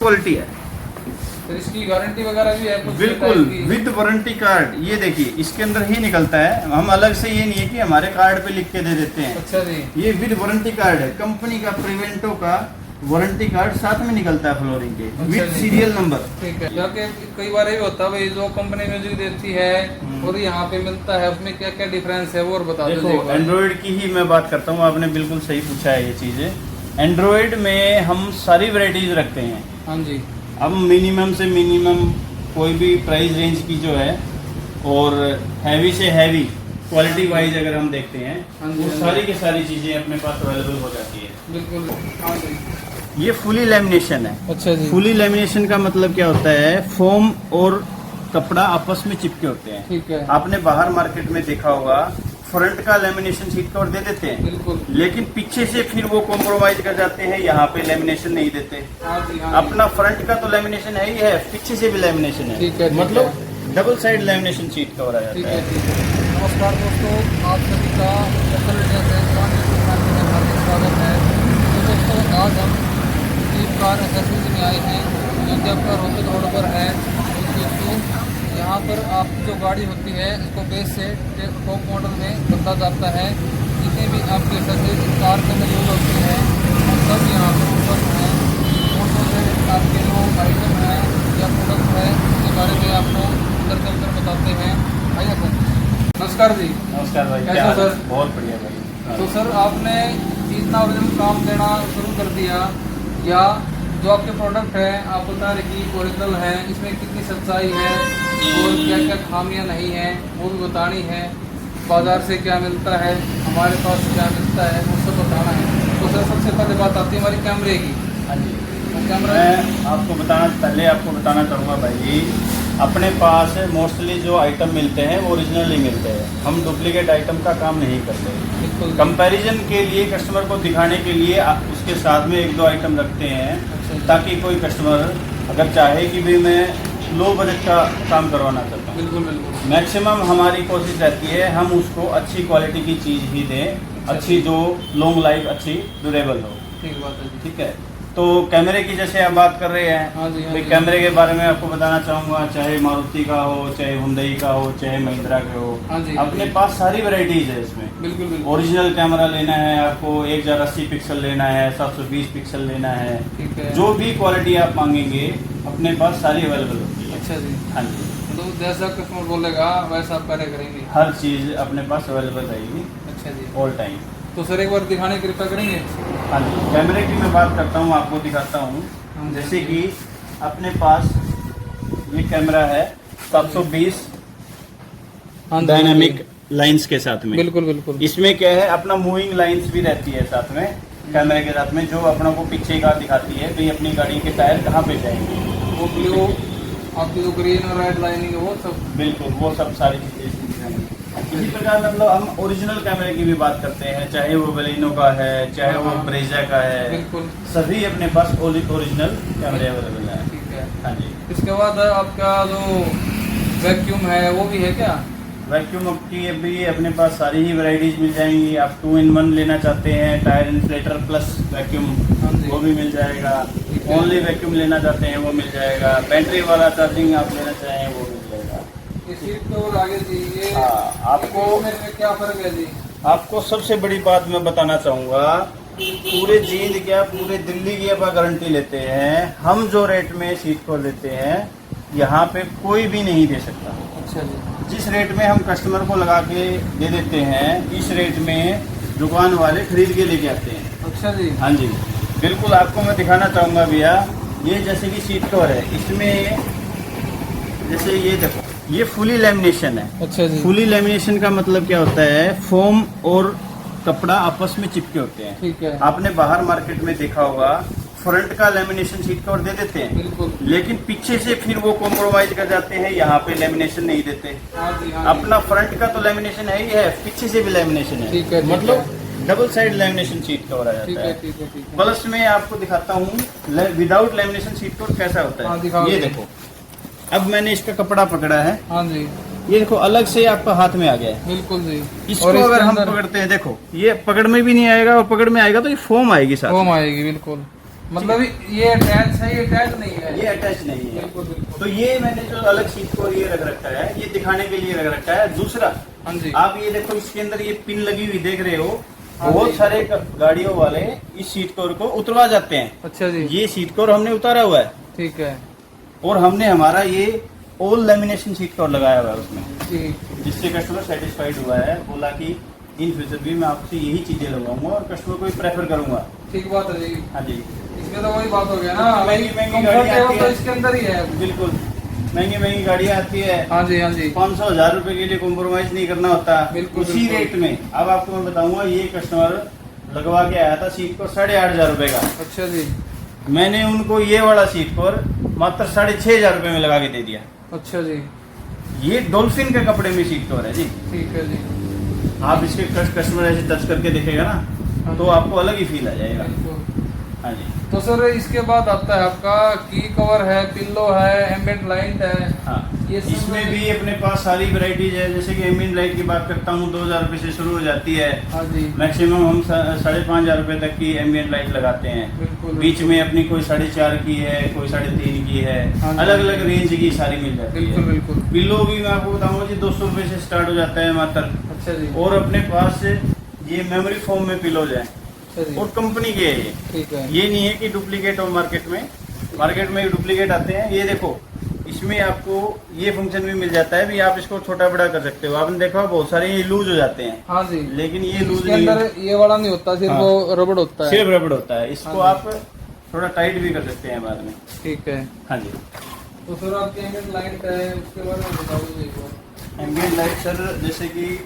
Quality है। तो इसकी गारंटी वगैरह भी है कुछ? बिल्कुल विद वारंटी कार्ड। ये देखिए इसके अंदर ही निकलता है, हम अलग से ये नहीं है कि हमारे कार्ड पे लिख के दे देते हैं। अच्छा जी। ये विद वारंटी कार्ड है, कंपनी का प्रिवेंटो का वारंटी कार्ड साथ में निकलता है फ्लोरिंग के, विद सीरियल नंबर। ठीक है। जाके कई बार ये होता है भाई जो कंपनी म्यूजिक देती है और यहाँ पे मिलता है, उसमें क्या क्या डिफरेंस है वो और बता दो। देखो एंड्रॉइड की ही मैं बात करता हूँ, आपने बिल्कुल सही पूछा है ये चीज़ें। एंड्रॉइड में हम सारी वैरायटीज रखते हैं। हाँ जी। अब मिनिमम से मिनिमम कोई भी प्राइस रेंज की जो है और हैवी से हैवी क्वालिटी वाइज अगर हम देखते हैं वो सारी की सारी चीज़ें अपने पास अवेलेबल हो जाती है। बिल्कुल। हाँ जी। ये फुली लेमिनेशन है। अच्छा जी। फुली लेमिनेशन का मतलब क्या होता है, फोम और कपड़ा आपस में चिपके होते हैं। ठीक है। आपने बाहर मार्केट में देखा होगा फ्रंट का लेमिनेशन शीट कवर दे देते हैं, बिल्कुल। लेकिन पीछे से फिर वो कॉम्प्रोमाइज कर जाते हैं, यहाँ पे लेमिनेशन नहीं देते। हाँ जी। हाँ अपना फ्रंट का तो लेमिनेशन है ही है, पीछे से भी लेमिनेशन है। ठीक है, ठीक मतलब double side lamination sheet cover आ ठीक जाता है। है। ठीक है। नमस्कार दोस्तों, आप सभी का हार्दिक स्वागत है। तो दोस्तों आज हम जीप कार एक्सेसरीज में आए हैं जो कि आपका रोहतक रोड पर है। तो दोस्तों यहाँ पर आपकी जो गाड़ी होती है इसको बेस से टॉप मॉडल में बदला जाता है। जितने भी आपकी एक्सेसरीज कार के अंदर यूज होती हैं वो सब यहाँ पर उपलब्ध हैं। फोटो से आपके जो आइटम है या प्रोडक्ट है उसके बारे में आपको अंदर चलकर बताते हैं। आइए सर। नमस्कार जी। नमस्कार भाई, कैसे क्या हाल है? सर? बहुत बढ़िया भाई। तो सर आपने इतना ओरिजिनल काम देना शुरू कर दिया, या जो आपके प्रोडक्ट है आप बता रहे कि ओरिजिनल है, इसमें कितनी सच्चाई है और क्या क्या खामियां नहीं है वो भी बतानी है। बाजार से क्या मिलता है, हमारे पास क्या मिलता है वो सब बताना है। तो सर सबसे पहले बात आती है हमारी कैमरे की। हाँ जी, तो कैमरा मैं आपको बताना चाहूँगा भाई, अपने पास मोस्टली जो आइटम मिलते हैं वो ओरिजिनल ही मिलते हैं। हम डुप्लीकेट आइटम का काम नहीं करते। बिल्कुल। कंपैरिजन के लिए कस्टमर को दिखाने के लिए उसके साथ में एक दो आइटम रखते हैं, ताकि कोई कस्टमर अगर चाहे कि भाई मैं लो बजट का काम करवाना चाहता हूँ, बिल्कुल बिल्कुल मैक्सिमम हमारी कोशिश रहती है हम उसको अच्छी क्वालिटी की चीज़ ही दें, अच्छी जो लॉन्ग लाइफ अच्छी ड्यूरेबल हो। ठीक बात है जी। ठीक है। तो कैमरे की जैसे आप बात कर रहे हैं, हाँ जी, हाँ भाई जी। कैमरे के बारे में आपको बताना चाहूँगा, चाहे मारुति का हो, चाहे हुंडई का हो, चाहे महिंद्रा के हो, हाँ जी। अपने पास सारी वैरायटीज है इसमें। बिल्कुल बिल्कुल। ओरिजिनल कैमरा लेना है आपको 1080 पिक्सल लेना है, 720 पिक्सल लेना है, ठीक है। जो भी क्वालिटी आप मांगेंगे अपने पास सारी अवेलेबल होती है। अच्छा जी। हाँ जी, तो जैसा कस्टमर बोलेगा वैसा आप कार्य करेंगे। हर चीज़ अपने पास अवेलेबल रहेगी अच्छा जी। All time. तो सर एक बार दिखाने की कृपा करेंगे। हाँ जी, कैमरे की मैं बात करता हूँ, आपको दिखाता हूँ। जैसे कि अपने पास ये कैमरा है 720 डायनामिक लाइंस के साथ में। बिल्कुल बिल्कुल। इसमें क्या है, अपना मूविंग लाइंस भी रहती है साथ में कैमरे के साथ में, जो अपनों को पीछे का दिखाती है भाई अपनी गाड़ी के टायर कहाँ पे जाएंगे। वो ब्लू आपकी जो ग्रीन और रेड लाइनिंग है वो सब। बिल्कुल, वो सब सारी चीज़ें इसमें दिखाएंगे। इसी प्रकार मतलब हम ओरिजिनल कैमरे की भी बात करते हैं, चाहे वो बेलिनो का है, चाहे वो ब्रेजा का है, बिल्कुल। सभी अपने पास ओरिजिनल कैमरे अवेलेबल है। ठीक है। हाँ जी। इसके बाद आपका जो वैक्यूम है वो भी है क्या? वैक्यूम की अभी अपने पास सारी ही वैरायटीज मिल जाएंगी। आप 2-in-1 लेना चाहते हैं, टायर इन्फ्लेटर प्लस वैक्यूम, हाँ जी। वो भी मिल जाएगा। ठीक है। ओनली वैक्यूम लेना चाहते हैं वो मिल जाएगा। बैटरी वाला चार्जिंग आप लेना चाहें वो मिल जाएगा। ये सीट तो और आगे जी ये हाँ, आपको में क्या फर्क है जी? आपको सबसे बड़ी बात मैं बताना चाहूँगा, पूरे जींद क्या पूरे दिल्ली की आप गारंटी लेते हैं। हम जो रेट में सीट को लेते हैं यहाँ पे कोई भी नहीं दे सकता। अच्छा जी। जिस रेट में हम कस्टमर को लगा के दे देते हैं, इस रेट में दुकान वाले खरीद के लेके आते हैं। अच्छा जी। हाँ जी, बिल्कुल। आपको मैं दिखाना चाहूँगा भैया, ये जैसे कि सीट कवर है, इसमें जैसे ये देखो ये फुली लेमिनेशन है। अच्छा जी। फुली लेमिनेशन का मतलब क्या होता है, फोम और कपड़ा आपस में चिपके होते हैं। ठीक है। आपने बाहर मार्केट में देखा होगा फ्रंट का लेमिनेशन शीट कवर दे देते हैं, बिल्कुल। लेकिन पीछे से फिर वो कॉम्प्रोमाइज कर जाते हैं, यहाँ पे लेमिनेशन नहीं देते। हाँ जी। हाँ जी। अपना फ्रंट का तो लेमिनेशन है ही है, पीछे से भी लेमिनेशन है। ठीक है, ठीक मतलब double side lamination sheet cover आ ठीक जाता है। है। ठीक है। ठीक है। प्लस में आपको दिखाता हूँ विदाउट लेमिनेशन शीट कवर कैसा होता हाँ, है। दिखाओ ये जी। देखो, अब मैंने इसका कपड़ा पकड़ा है, हाँ जी। ये देखो अलग से आपका हाथ में आ गया है। बिल्कुल जी। इसको और इसके अगर हम अंदर पकड़ते हैं, देखो ये पकड़ में भी नहीं आएगा, और पकड़ में आएगा तो ये फोम आएगी साथ। फोम आएगी। बिल्कुल। मतलब ये अटैच है, ये अटैच नहीं है, ये अटैच नहीं है। बिल्कुल बिल्कुल। तो ये मैंने जो अलग सीट को ये रख रखा है, ये दिखाने के लिए रख रखा है। दूसरा, हाँ जी, आप ये देखो, इसके अंदर ये पिन लगी हुई देख रहे हो। हाँ बहुत जी। सारे गाड़ियों वाले इस सीट कवर को उतरवा जाते हैं। अच्छा जी, ये सीट कवर हमने उतारा हुआ है, ठीक है और हमने हमारा ये ऑल लेमिनेशन सीट कवर लगाया हुआ है उसमें, जी, जिससे कस्टमर सेटिस्फाइड हुआ है। बोला कि इन फ्यूचर भी मैं आपसे यही चीजें लगवाऊंगा और कस्टमर को ही प्रेफर करूंगा। ठीक बात है जी। हाँ जी, इसमें तो वही बात हो गया ना, महंगी महंगी गाड़ी आती कंफर्टेबल तो है। इसके अंदर ही है। बिल्कुल, महंगी महंगी गाड़ियाँ आती है, हाँ जी, हाँ जी, 500-1000 रुपए के लिए कॉम्प्रोमाइज नहीं करना होता। बिल्कुल, उसी बिल्कुल। रेट में अब आपको मैं बताऊंगा, ये कस्टमर लगवा के आया था सीट को 8,500 रुपए का। अच्छा जी, मैंने उनको ये वाला सीट पर मात्र 6,500 रुपए में लगा के दे दिया। अच्छा जी, ये डॉल्फिन के कपड़े में सीट कवर है जी। ठीक है जी, आप इसके कस्टमर ऐसे टच करके देखेगा ना, हाँ तो जी। आपको अलग ही फील आ जाएगा। बिल्कुल। हाँ जी, तो सर इसके बाद आता है आपका की कवर है, पिल्लो है, एम्बिएंट लाइट है। हाँ। ये सब इसमें भी अपने पास सारी वैरायटीज है। जैसे कि एम्बिएंट लाइट की बात करता हूँ, 2,000 रुपए से शुरू हो जाती है। हाँ जी, मैक्सिमम हम 5,500 रुपए तक की एम्बिएंट लाइट लगाते हैं। बिल्कुल, बीच में अपनी कोई 4.5 की है, कोई 3.5 की है, हाँ जी। अलग अलग रेंज की सारी मिल जाती बिल्कुल है। बिल्कुल। पिल्लो भी मैं आपको बताऊंगा जी, 200 रुपए से स्टार्ट हो जाता है मात्र। अच्छा जी, और अपने पास ये मेमोरी फोम में पिलोज है, अच्छा जी, और कंपनी के है ये। ठीक है, ये नहीं है कि डुप्लीकेट हो मार्केट में डुप्लीकेट आते हैं। ये देखो, इसमें आपको ये फंक्शन भी मिल जाता है, भी आप इसको छोटा बड़ा कर सकते हो। आपने देखा बहुत सारे ये लूज हो जाते हैं, हाँ जी। लेकिन ये लूज इसके नहीं अंदर है, ये वाला नहीं होता, सिर्फ हाँ। वो रबड़ होता है। सिर्फ रबड़ होता है। इसको हाँ आप थोड़ा टाइट भी कर सकते हैं बाद में। ठीक है। हाँ जी। तो सर आपकी एम्बिएंट लाइट है, उसके बारे में बता दो एक बार। एम्बिएंट लाइट सर, जैसे कि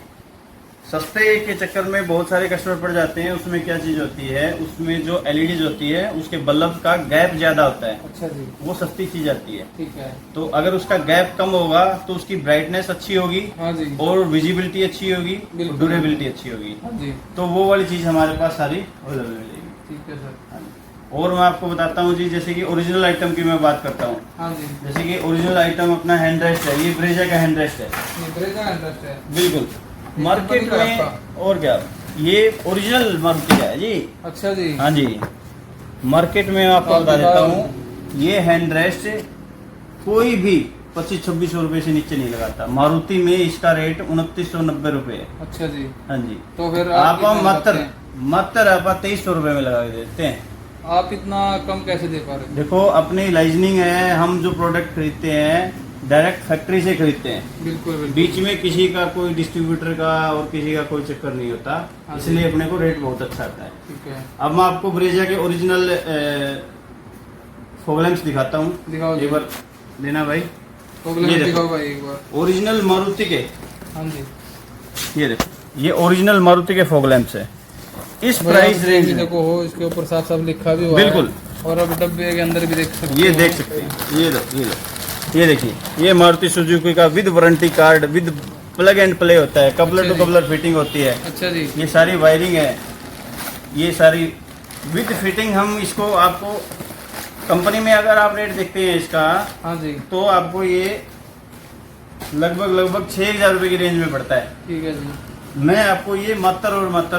सस्ते के चक्कर में बहुत सारे कस्टमर पड़ जाते हैं। उसमें क्या चीज होती है, उसमें जो एलईडी होती है उसके बल्ब का गैप ज्यादा होता है, अच्छा जी, वो सस्ती चीज आती है। ठीक है, तो अगर उसका गैप कम होगा तो उसकी ब्राइटनेस अच्छी होगी, हाँ जी, और विजिबिलिटी अच्छी होगी, बिल्कुल। ड्यूरेबिलिटी अच्छी होगी। हाँ जी, तो वो वाली चीज हमारे पास सारी अवेलेबल मिलेगी। ठीक है सर, हाँ जी। और मैं आपको बताता हूँ जी, जैसे कि ओरिजिनल आइटम की मैं बात करता हूँ। हाँ जी। जैसे कि ओरिजिनल आइटम अपना हैंड रेस्ट है, ये ब्रेजा का हैंड रेस्ट है। ये ब्रेजा इंटरेस्ट है। बिल्कुल, मार्केट कंपनी का में आपका? और क्या, ये ओरिजिनल मारुति का है जी। अच्छा जी, हाँ जी, मार्केट में आपको बता देता हूँ, ये हैंड रेस्ट कोई भी 2500-2600 रुपए से नीचे नहीं लगाता। मारुति में इसका रेट 2990 रुपए है। अच्छा जी। हाँ जी। तो फिर आप कितना लगाते मात्र हैं? मात्र आप 2300 रुपए में लगा के देते हैं। आप इतना कम कैसे दे पा रहे हैं? देखो, अपनी लाइजनिंग है, हम जो प्रोडक्ट खरीदते हैं डायरेक्ट फैक्ट्री से खरीदते हैं। बिल्कुल बिल्कुल। बीच में किसी का कोई डिस्ट्रीब्यूटर का और किसी का कोई चक्कर नहीं होता, हाँ जी। इसलिए अपने को रेट बहुत अच्छा आता है। ठीक है, अब मैं आपको ब्रेजा के ओरिजिनल फॉग लैंप्स दिखाता हूँ। दिखाओ जी। एक बार देना भाई, प्रॉब्लम ये देखो। दिखाओ भाई एक बार। ओरिजिनल मारुति के, हाँ जी, ये देखो, ये ओरिजिनल मारुति के फॉग लैंप्स है इस भाई प्राइस आप रेंज ये में। देखो हो, इसके ऊपर साफ साफ लिखा भी हुआ है। बिल्कुल। और अब डब्बे के अंदर भी देख सकते ये हो। देख सकते हैं, ये लो, ये लो, ये देखिए, ये मारुति सुजुकी का with warranty card, with plug and play होता है, कपलर अच्छा टू जी। कपलर फिटिंग होती है। अच्छा जी, ये सारी वायरिंग है, ये सारी विद फिटिंग। हम इसको आपको कंपनी में अगर आप रेट देखते हैं इसका, हाँ जी, तो आपको ये लगभग 6,000 रुपए की रेंज में पड़ता है। ठीक है जी। मैं आपको ये मात्र और मात्र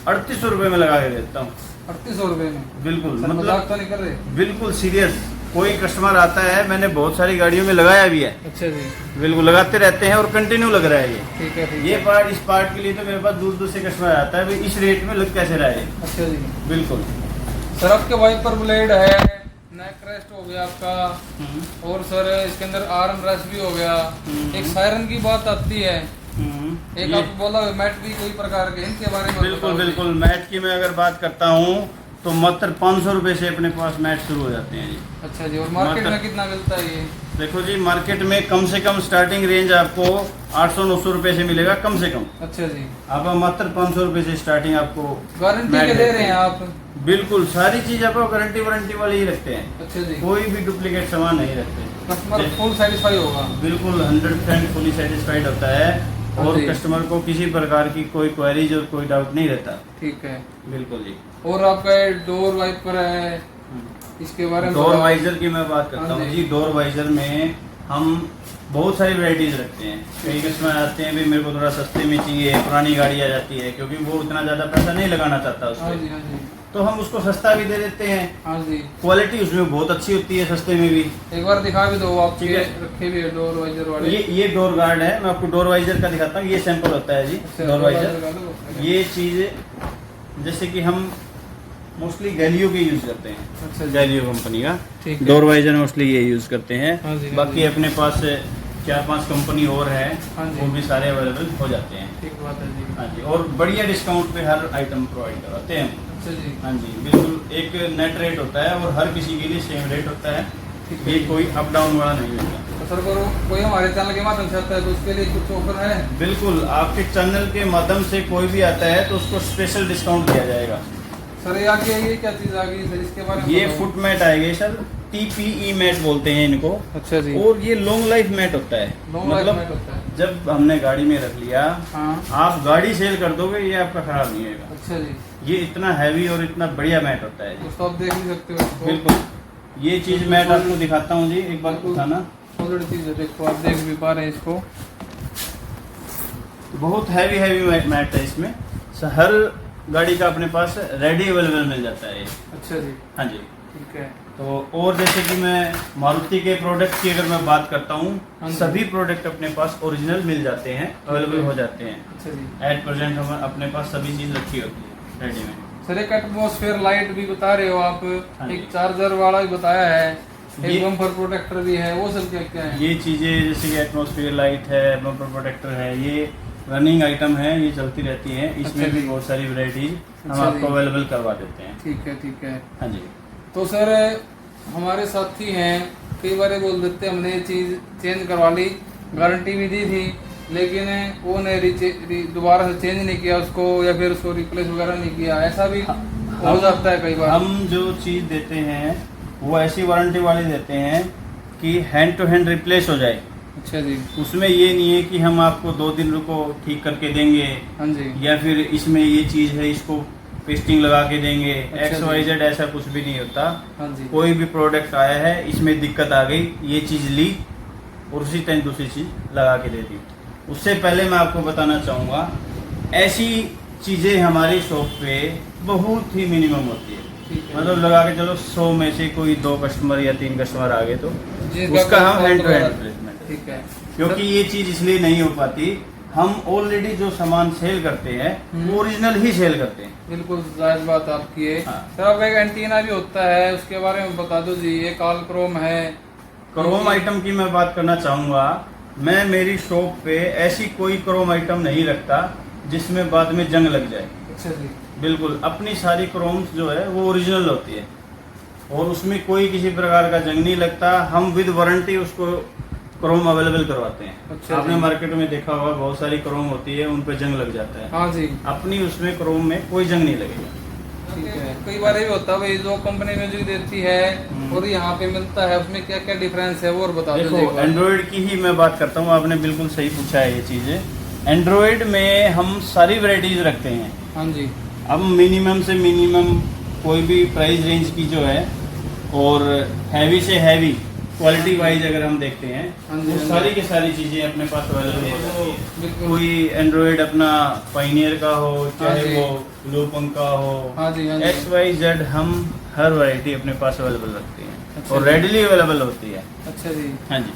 3800 रुपए में लगा के देता हूँ। 3800 रुपए में? बिल्कुल, सर, मजाक मतलब तो नहीं कर रहे? बिल्कुल सीरियस। कोई कस्टमर आता है, मैंने बहुत सारी गाड़ियों में लगाया भी है, अच्छा जी, बिल्कुल लगाते रहते हैं और कंटिन्यू लग रहा है ये। ठीक है, ठीक ये है। पार्ट, इस पार्ट के लिए तो मेरे पास दूर दूर से कस्टमर आता है, भाई इस रेट में लग कैसे रहा है। अच्छा जी। बिल्कुल। सर आपके वाइपर ब्लेड है, नेक रेस्ट हो गया आपका, और सर इसके अंदर आर्म रेस्ट भी हो गया। एक सायरन की बात आती है, एक ये- आप बोला मैट भी कोई प्रकार के, इनके बारे में बिल्कुल बताओ जी। बिल्कुल। मैट की मैं अगर बात करता हूँ तो मात्र 500 रुपए से अपने पास मैट शुरू हो जाते हैं जी। अच्छा जी, और मार्केट मात्र- में कितना मिलता है ये? देखो जी, मार्केट में कम से कम स्टार्टिंग रेंज आपको 800-900 रुपए से मिलेगा कम से कम। अच्छा जी, आप मात्र 500 रुपए से स्टार्टिंग आपको गारंटी मैट के दे देते रहे हैं आप? बिल्कुल, सारी चीज आपको गारंटी वारंटी वाले ही रखते हैं, अच्छा जी, कोई भी डुप्लीकेट सामान नहीं रखते। कस्टमर फुल सेटिस्फाई होगा? बिल्कुल 100% फुली सेटिस्फाइड होता है, और जी। कस्टमर को किसी प्रकार की कोई क्वेरीज और कोई डाउट नहीं रहता। ठीक है। बिल्कुल जी। और आपका ये डोर वाइपर है, इसके बारे में डोर बताओ। वाइजर की मैं बात करता हाँ हूँ जी। जी। डोर वाइजर में हम बहुत सारी वैरायटीज रखते हैं। कई कस्टमर आते हैं, भी मेरे को थोड़ा सस्ते में चाहिए, पुरानी गाड़ी आ जाती है, क्योंकि वो उतना ज़्यादा पैसा नहीं लगाना चाहता हाँ उसमें। जी, हाँ जी, तो हम उसको सस्ता भी दे देते हैं। हाँ जी, क्वालिटी उसमें बहुत अच्छी होती है, सस्ते में भी। एक बार दिखा भी दो आप, ठीक है। रखे भी है डोर वाइजर वाले। ये डोर गार्ड है, मैं आपको डोर वाइजर का दिखाता हूँ। ये सैंपल होता है जी, अच्छा, डोर वाइजर। वाइजर ये चीज़ जैसे कि हम मोस्टली गैलियो के यूज़ करते हैं। अच्छा जी। गैलियो कंपनी का ठीक है। डोर वाइजर मोस्टली ये यूज़ करते हैं। हाँ जी, हाँ बाकी जी। अपने पास 4-5 कंपनी और है, हाँ जी। वो भी सारे अवेलेबल हो जाते हैं। ठीक बात है जी। हाँ जी, और बढ़िया डिस्काउंट पे हर आइटम प्रोवाइड करवाते हैं हम। अच्छा जी। हाँ जी, बिल्कुल एक नेट रेट होता है और हर किसी के लिए सेम रेट होता है। ठीक है। ये कोई अप डाउन वाला नहीं होता। तो सर करो कोई हमारे चैनल के माध्यम से आता है तो उसके लिए कुछ ऑफर है? बिल्कुल, आपके चैनल के माध्यम से कोई भी आता है तो उसको स्पेशल डिस्काउंट दिया जाएगा। सर ये आगे ये क्या चीज़ आ गई सर, इसके बारे में ये बताओ। फुट मैट आएंगे सर, TPE मैट बोलते हैं इनको। अच्छा जी। और ये लॉन्ग लाइफ मैट होता है। लॉन्ग लाइफ मैट होता है। जब हमने गाड़ी में रख लिया, हाँ। आप गाड़ी सेल कर दोगे, ये आपका खराब नहीं होगा। अच्छा जी। ये इतना हैवी और इतना बढ़िया मैट होता है जी। दोस्तों आप देख ही सकते हो इसको। बिल्कुल, ये चीज मैट आपको दिखाता हूँ जी, एक बार दिखाना। सॉलिड चीज़ है, देखो आप देख भी पा रहे हैं इसको। बहुत हैवी मैट है इसमें। हर गाड़ी का अपने पास रेडी अवेलेबल मिल जाता है ये। अच्छा जी। हाँ जी। ठीक है। तो और जैसे कि मैं मारुति के प्रोडक्ट की अगर मैं बात करता हाँ हूँ, जी। सभी प्रोडक्ट अपने पास ओरिजिनल मिल जाते हैं, अवेलेबल हो जाते हैं। अच्छा जी। एट प्रेजेंट हम अपने पास सभी चीज़ रखी होती है रेडी में। सर एक एटमॉस्फेयर लाइट भी बता रहे हो आप, हाँ जी। एक चार्जर वाला भी बताया है, एक ये- बम्पर प्रोटेक्टर भी है, वो सब क्या क्या है? ये चीज़ें जैसे कि एटमॉस्फेयर लाइट है, बम्पर प्रोटेक्टर है, ये रनिंग आइटम है, ये चलती रहती है। इसमें अच्छा भी जी। बहुत सारी वैरायटीज हम अच्छा आपको जी। अवेलेबल करवा देते हैं। ठीक है, ठीक है। हाँ जी। तो सर हमारे साथी हैं, कई बार बोल देते हैं हमने ये चीज़ चेंज करवा ली, गारंटी भी दी थी, लेकिन वो ने दोबारा से चेंज नहीं किया उसको, या फिर उसको रिप्लेस वगैरह नहीं किया, ऐसा भी हो जाता है कई बार। हम जो चीज़ देते हैं वो ऐसी वारंटी वाली देते हैं कि हैंड टू हैंड रिप्लेस हो जाए। अच्छा जी। उसमें ये नहीं है कि हम आपको 2 दिन रुको ठीक करके देंगे, हाँ जी। या फिर इसमें ये चीज़ है इसको पेस्टिंग लगा के देंगे। अच्छा XYZ ऐसा कुछ भी नहीं होता। हाँ जी। कोई भी प्रोडक्ट आया है, इसमें दिक्कत आ गई, ये चीज़ ली और उसी टाइम दूसरी चीज़ लगा के दे दी। उससे पहले मैं आपको बताना चाहूँगा, ऐसी चीज़ें हमारी शॉप पे बहुत ही मिनिमम होती है। ठीक है। मतलब लगा के चलो 100 में से कोई 2 कस्टमर या 3 कस्टमर आ गए तो जिनका उसका हम कोई hand to hand fault replacement. ठीक है। क्योंकि ये चीज़ इसलिए नहीं हो पाती, हम ऑलरेडी जो सामान सेल करते हैं वो ओरिजिनल ही सेल करते हैं। बिल्कुल जायज बात आपकी है। हाँ। सर आपका एक एंटीना भी होता है, उसके बारे में बता दो जी। ये काल क्रोम है। क्रोम आइटम की मैं बात करना चाहूँगा, मैं मेरी शॉप पे ऐसी कोई क्रोम आइटम नहीं रखता जिसमें बाद में जंग लग जाए। अच्छा जी। बिल्कुल, अपनी सारी क्रोम्स जो है वो ओरिजिनल होती है और उसमें कोई किसी प्रकार का जंग नहीं लगता। हम विद वारंटी उसको क्रोम अवेलेबल करवाते हैं। अच्छा आपने जी। मार्केट में देखा होगा, बहुत सारी क्रोम होती है, उन पे जंग लग जाता है। हाँ जी। अपनी उसमें क्रोम में कोई जंग नहीं लगेगा। ठीक है। कई बार ये भी होता है भाई, जो कंपनी म्यूजिक देती है और यहाँ पे मिलता है, उसमें क्या क्या डिफरेंस है वो और बता देखो, दीजिए। एंड्रॉयड की ही मैं बात करता हूँ, आपने बिल्कुल सही पूछा है ये चीज़ें। एंड्रॉयड में हम सारी वैरायटीज रखते हैं। हाँ जी। अब मिनिमम से मिनिमम कोई भी प्राइस रेंज की जो है, और हैवी से हैवी क्वालिटी वाइज अगर हम देखते हैं, हाँ जी, वो हाँ सारी की सारी चीज़ें अपने पास अवेलेबल हो जाती है। बिल्कुल। कोई एंड्रॉयड अपना पाइनियर का हो, चाहे जी। वो ब्लूपंक का हो, हाँ जी, हाँ जी। XYZ, हम हर वैरायटी अपने पास अवेलेबल रखते हैं अच्छा और जी। रेडीली अवेलेबल होती है। अच्छा जी। हाँ जी।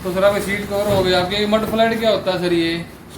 तो सर आपकी सीट कवर हो गई, आपके मड फ्लैट क्या होता है सर?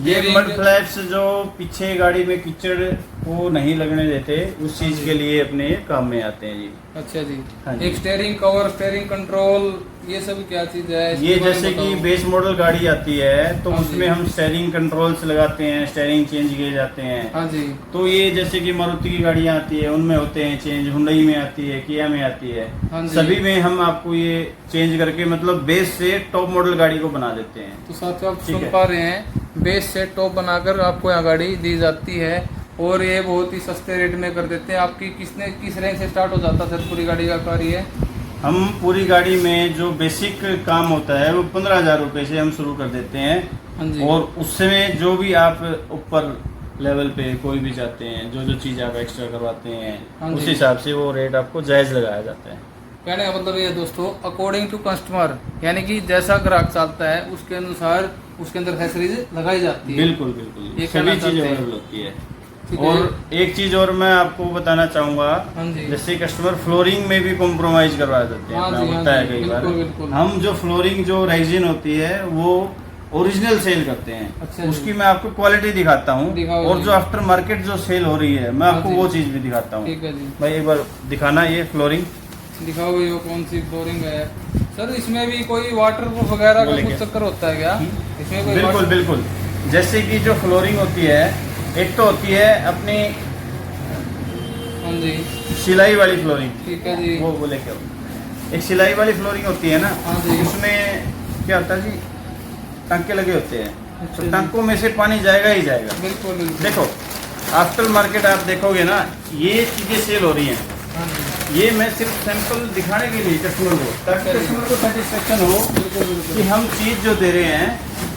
ये मड फ्लैप्स जो पीछे गाड़ी में कीचड़ वो नहीं लगने देते, उस चीज के लिए अपने काम में आते हैं जी। अच्छा जी। हाँ जी। एक स्टेयरिंग कवर, स्टेयरिंग कंट्रोल, ये सब क्या चीज है? इसके ये बारे में जैसे कि बताओ। बेस मॉडल गाड़ी आती है तो हाँ जी। उसमें हम स्टेयरिंग कंट्रोल्स लगाते हैं, स्टेयरिंग चेंज किए जाते हैं। हाँ जी। तो ये जैसे कि मारुति की गाड़ियाँ आती है उनमें होते हैं चेंज, हुंडई में आती है, किया में आती है, हाँ जी। सभी में हम आपको ये चेंज करके मतलब बेस से टॉप मॉडल गाड़ी को बना देते हैं। तो साथियों आप ठीक सुन है। पा रहे हैं, बेस से टॉप बनाकर आपको यहाँ गाड़ी दी जाती है और ये बहुत ही सस्ते रेट में कर देते हैं। आपकी किस रेंज से स्टार्ट हो जाता है सर पूरी गाड़ी का कार्य? हम पूरी गाड़ी में जो बेसिक काम होता है वो 15,000 रुपये से हम शुरू कर देते हैं। हाँ जी। और उसमें जो भी आप ऊपर लेवल पे कोई भी चाहते हैं, जो जो चीज़ आप एक्स्ट्रा करवाते हैं, हाँ उस जी। हिसाब से वो रेट आपको जायज़ लगाया जाता है। कहने का मतलब ये है दोस्तों, अकॉर्डिंग टू कस्टमर, यानी कि जैसा ग्राहक चाहता है उसके अनुसार उसके अंदर एक्सेसरीज लगाई जाती है। बिल्कुल बिल्कुल, ये सभी कहना चीज़ें चाहते हैं। अवेलेबल होती है। ठीक है। और एक चीज और मैं आपको बताना चाहूंगा, हाँ जी। जैसे कस्टमर फ्लोरिंग में भी कॉम्प्रोमाइज करवा देते हैं, हाँ अपना जी, हाँ होता है जी, कई बार। बिल्कुल, बिल्कुल। हम जो फ्लोरिंग जो रेजिन होती है वो ओरिजिनल सेल करते हैं। अच्छा जी। उसकी मैं आपको क्वालिटी दिखाता हूँ, दिखाओ और जी। जो आफ्टर मार्केट जो सेल हो रही है मैं हाँ आपको जी। वो चीज भी दिखाता हूँ। ठीक है जी। भाई एक बार दिखाना ये फ्लोरिंग। दिखाओ भाई वो कौन सी फ्लोरिंग है सर, इसमें भी कोई वाटर प्रूफ वगैरह का बोले कुछ क्या? चक्कर होता है क्या? इसमें कोई बिल्कुल water- बिल्कुल, जैसे कि जो फ्लोरिंग होती है, एक तो होती है अपनी हाँ जी, सिलाई वाली फ्लोरिंग, ठीक है जी। वो बोले क्या, एक सिलाई वाली फ्लोरिंग होती है ना, हाँ जी। उसमें क्या होता है जी, टांके लगे होते हैं, अच्छा तो जी। टांकों में से पानी जाएगा ही जाएगा। बिल्कुल बिल्कुल। देखो आफ्टर मार्केट आप देखोगे ना, ये चीजें सेल हो रही हैं, हाँ जी, ये मैं सिर्फ सैंपल दिखाने के लिए कस्टमर को, ताकि अच्छा जी। कस्टमर को सेटिस्फेक्शन हो बिल्कुल कि बिल्कुल। हम चीज जो दे रहे हैं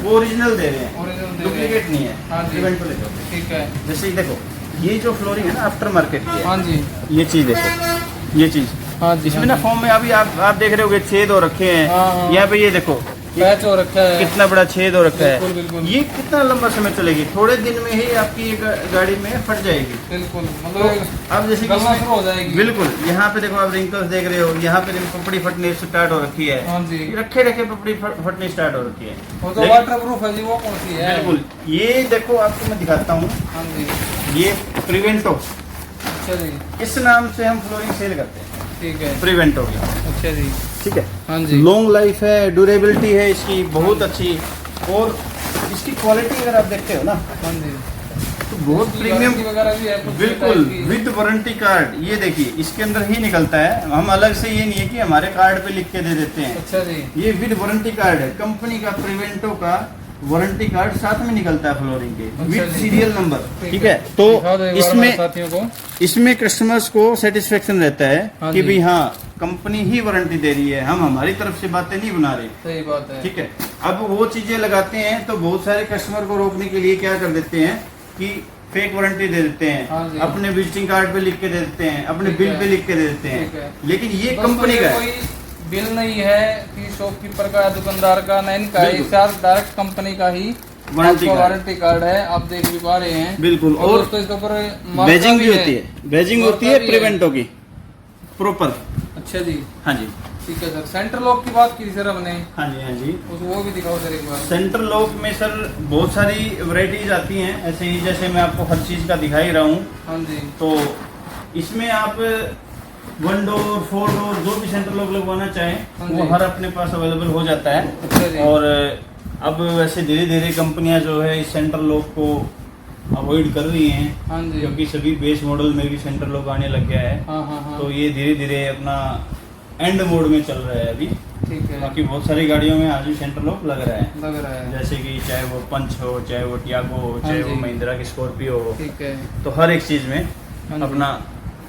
वो ओरिजिनल दे रहे हैं, Original दे रहे हैं। डुप्लीकेट नहीं है। हाँ जी। इवेंट को देखो, ठीक है। जैसे कि देखो ये जो फ्लोरिंग है ना आफ्टर मार्केट की है, हाँ जी, ये चीज देखो, ये चीज हाँ जी। इसमें ना फॉर्म में अभी आप देख रहे होगे छेद हो रखे हैं। हाँ, हाँ। यहाँ पे ये देखो, ये पैच हो रखा है। कितना बड़ा छेद हो रखा बिल्कुल, है। बिल्कुल। ये कितना लंबा समय चलेगी, थोड़े दिन में ही आपकी ये गाड़ी में फट जाएगी। बिल्कुल, तो मतलब अब जैसे कि गलना इसमें- शुरू हो जाएगी। बिल्कुल, यहाँ पे देखो आप रिंकल्स देख रहे हो, यहाँ पे देखो पपड़ी फटने स्टार्ट हो रखी है। हाँ जी। ये रखे रखे पपड़ी फटने स्टार्ट हो रखी है। वो तो लेकिन- वाटर प्रूफ है जी, वो कौन सी है? बिल्कुल, ये देखो आपको मैं दिखाता हूँ, हाँ जी, ये प्रिवेंटो, अच्छा जी, इस नाम से हम फ्लोरिंग सेल करते हैं, ठीक है। प्रिवेंटो की। अच्छा जी, ठीक है, हाँ जी, लॉन्ग लाइफ है, ड्यूरेबिलिटी है इसकी बहुत अच्छी, और इसकी क्वालिटी अगर आप देखते हो ना हाँ जी। तो बहुत इसकी प्रीमियम। वारंटी वगैरह भी है कुछ बिल्कुल, टाइप की? विद वारंटी कार्ड, ये देखिए इसके अंदर ही निकलता है, हम अलग से ये नहीं है कि हमारे कार्ड पे लिख के दे देते हैं। अच्छा जी, ये विद वारंटी कार्ड है, कंपनी का प्रिवेंटो का वारंटी कार्ड साथ में निकलता है फ्लोरिंग के, अच्छा विद जी। Serial number. ठीक ठीक है। है, तो दिखा दो एक बार हमारे इसमें साथियों को। इसमें कस्टमर्स को सेटिस्फेक्शन रहता है हाँ कि जी। भाई हाँ कंपनी ही वारंटी दे रही है, हम हमारी तरफ से बातें नहीं बना रहे। सही बात है। ठीक है, अब वो चीजें लगाते हैं तो बहुत सारे कस्टमर को रोकने के लिए क्या कर देते हैं कि फेक वारंटी दे देते हैं, हाँ जी। अपने विजिटिंग कार्ड पे लिख के दे देते हैं, अपने ठीक बिल है। पे लिख के दे देते ठीक है। हैं, लेकिन ये दोस्तों, कंपनी ये का है। कोई बिल नहीं है कि शॉपकीपर का, दुकानदार का, नहीं इनका है, बिल्कुल। साथ डायरेक्ट कंपनी का ही वारंटी कार्ड। वारंटी कार्ड है, आप देख भी पा रहे हैं। बिल्कुल, और और दोस्तों इसके ऊपर मार्का बैजिंग भी है। होती है, बैजिंग मार्का होती है भी है। प्रिवेंटो की प्रॉपर। अच्छा जी, हाँ जी, ठीक है सर। सेंटर लॉक की बात की सर हमने, हाँ जी, हाँ जी। उस वो भी दिखाओ सर एक बार। सेंटर लॉक में सर बहुत सारी वैरायटीज आती हैं, ऐसे ही जैसे मैं आपको हर चीज का दिखा ही रहा हूँ। हाँ जी, तो इसमें आप 1 डोर 4 डोर जो भी सेंटर लॉक लगवाना हाँ चाहें जी। वो हर अपने पास अवेलेबल हो जाता है। अच्छा जी। और अब वैसे धीरे धीरे कंपनियां जो है इस सेंटर लॉक को अवॉइड कर रही हैं, हाँ जी, क्योंकि सभी बेस मॉडल में भी सेंटर लॉक आने लग गया है। हाँ हाँ हाँ, तो ये धीरे धीरे अपना एंड मोड में चल रहा है अभी। ठीक है, बाकी बहुत सारी गाड़ियों में आज भी सेंटर लॉक लग रहा है, लग रहा है। जैसे कि चाहे वो पंच हो, चाहे वो टियागो हो, हाँ चाहे वो जी। महिंद्रा की स्कॉर्पियो हो, ठीक है, तो हर एक चीज में हाँ जी। अपना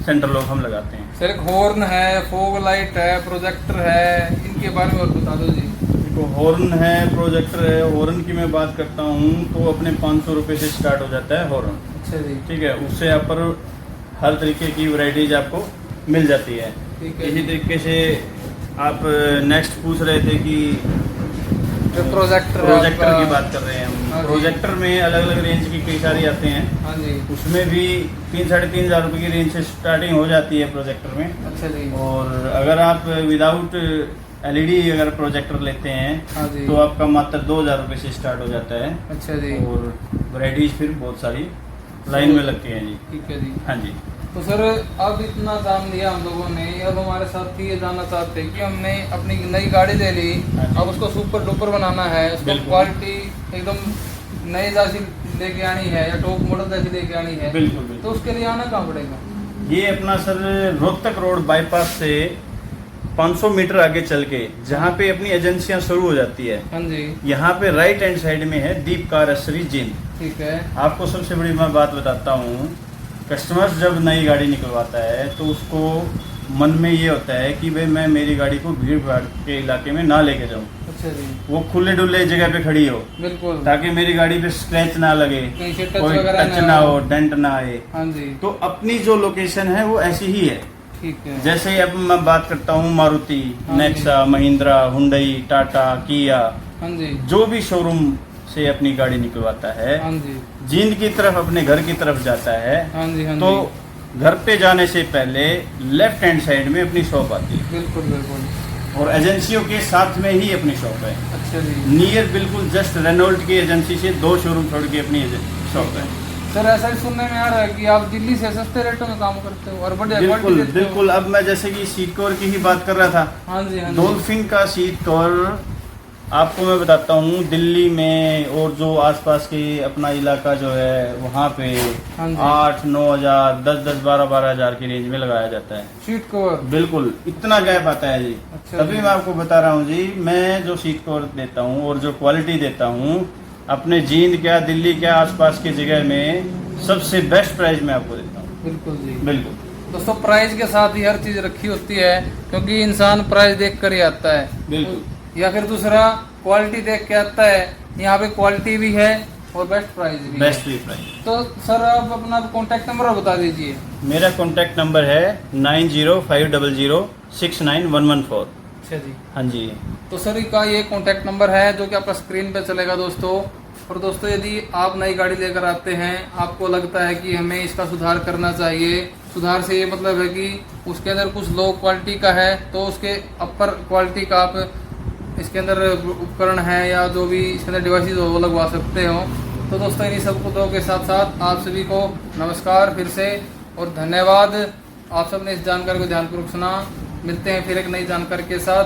सेंटर लॉक हम लगाते हैं। सर एक हॉर्न है, फॉग लाइट है, प्रोजेक्टर है, इनके बारे में और बता दो जी। देखो हॉर्न है, प्रोजेक्टर है। हॉर्न की मैं बात करता हूँ तो अपने 500 रुपये से स्टार्ट हो जाता है हॉर्न। अच्छा जी, ठीक है, उससे आप पर हर तरीके की वैरायटीज आपको मिल जाती है। ठीक है। इसी तरीके से आप नेक्स्ट पूछ रहे थे कि जो प्रोजेक्टर है प्रोजेक्टर आपका- की बात कर रहे हैं हाँ हम। जी। प्रोजेक्टर में अलग अलग रेंज की कई सारी आते हैं, हाँ जी, उसमें भी 3-3.5 हज़ार रुपये की रेंज से स्टार्टिंग हो जाती है प्रोजेक्टर में। अच्छा जी, और अगर आप विदाउट एलईडी अगर प्रोजेक्टर लेते हैं हाँ जी, तो आपका मात्र 2,000 रुपये से स्टार्ट हो जाता है। अच्छा जी, और वैरायटीज फिर बहुत सारी लाइन में लगती हैं जी। ठीक है जी। हाँ जी, तो सर अब इतना काम दिया हम लोगों ने, अब हमारे साथ ये जानना चाहते हैं कि हमने अपनी नई गाड़ी ले ली, हाँ जी। अब उसको सुपर डुपर बनाना है, उसको बिल्कुल। क्वालिटी एकदम नई जैसी लेके आनी है या टॉप मॉडल जैसी लेके आनी है, बिल्कुल तो बिल्कुल। उसके लिए आना कहाँ पड़ेगा? ये अपना सर रोहतक रोड बाईपास से 500 मीटर आगे चल के जहाँ पे अपनी एजेंसियां शुरू हो जाती है, हाँ जी, यहाँ पे राइट हैंड साइड में है दीप कार एसेसरी जिम। ठीक है, आपको सबसे बड़ी मैं बात बताता हूँ, कस्टमर्स जब नई गाड़ी निकलवाता है तो उसको मन में ये होता है कि भाई मैं मेरी गाड़ी को भीड़ भाड़ के इलाके में ना लेके जाऊँ, अच्छा जी, वो खुले डुल्ले जगह पे खड़ी हो, बिल्कुल, ताकि मेरी गाड़ी पे स्क्रैच ना लगे, कहीं से टच कोई वगैरह टच ना हो, डेंट ना आए। हाँ जी, तो अपनी जो लोकेशन है वो ऐसी ही है। ठीक है, जैसे अब मैं बात करता हूँ मारुति, हाँ जी। नेक्सा, महिंद्रा, हुंडई, टाटा, किया, हाँ जी, जो भी शोरूम से से अपनी गाड़ी निकलवाता है, हाँ जी, जींद की तरफ अपने घर की तरफ जाता है, हाँ जी, हाँ तो जी, घर पे जाने से पहले लेफ्ट हैंड साइड में अपनी शॉप आती है, बिल्कुल बिल्कुल। और एजेंसियों के साथ में ही अपनी शॉप है। अच्छा जी। नियर बिल्कुल जस्ट रेनॉल्ट की एजेंसी से 2 शोरूम छोड़ के अपनी शॉप है। सर ऐसा ही सुनने में आ रहा है कि आप दिल्ली से सस्ते रेटों में काम करते हो और बढ़िया बिल्कुल क्वालिटी देते हो। बिल्कुल। अब मैं जैसे कि सीट कवर की ही बात कर रहा था, हाँ जी, हाँ जी, डॉल्फिन का सीट कवर आपको मैं बताता हूँ, दिल्ली में और जो आसपास के अपना इलाका जो है वहाँ पे हाँ जी। 8-9 हज़ार, 10-10, 12-12 हज़ार की रेंज में लगाया जाता है। Seat cover. बिल्कुल इतना गैप आता है जी। अच्छा तभी जी। मैं आपको बता रहा हूँ जी, मैं जो सीट कवर देता हूँ और जो क्वालिटी देता हूँ अपने जींद क्या दिल्ली क्या आसपास की जगह में सबसे बेस्ट प्राइस में आपको देता हूँ। बिल्कुल जी। बिल्कुल दोस्तों प्राइस के साथ ही हर चीज रखी होती है, क्योंकि इंसान प्राइस देख कर ही आता है, बिल्कुल। या फिर दूसरा क्वालिटी देख के आता है। यहाँ पे क्वालिटी भी है और बेस्ट प्राइस भी बेस्ट है। प्राइस। तो सर आप अपना कॉन्टैक्ट नंबर बता दीजिए। मेरा कॉन्टैक्ट नंबर है 9050069114। अच्छा जी। हाँ जी। तो सर का ये कॉन्टैक्ट नंबर है जो कि आपका स्क्रीन पे चलेगा दोस्तों। और दोस्तों यदि आप नई गाड़ी लेकर आते हैं, आपको लगता है कि हमें इसका सुधार करना चाहिए, सुधार से ये मतलब है कि उसके अंदर कुछ लो क्वालिटी का है तो उसके अपर क्वालिटी का आप इसके अंदर उपकरण है या जो भी इसके अंदर डिवाइसेज हो वो लगवा सकते हो। तो दोस्तों इन्हीं सब कुछ के साथ साथ आप सभी को नमस्कार फिर से और धन्यवाद। आप सबने इस जानकारी को ध्यानपूर्वक सुना। मिलते हैं फिर एक नई जानकारी के साथ।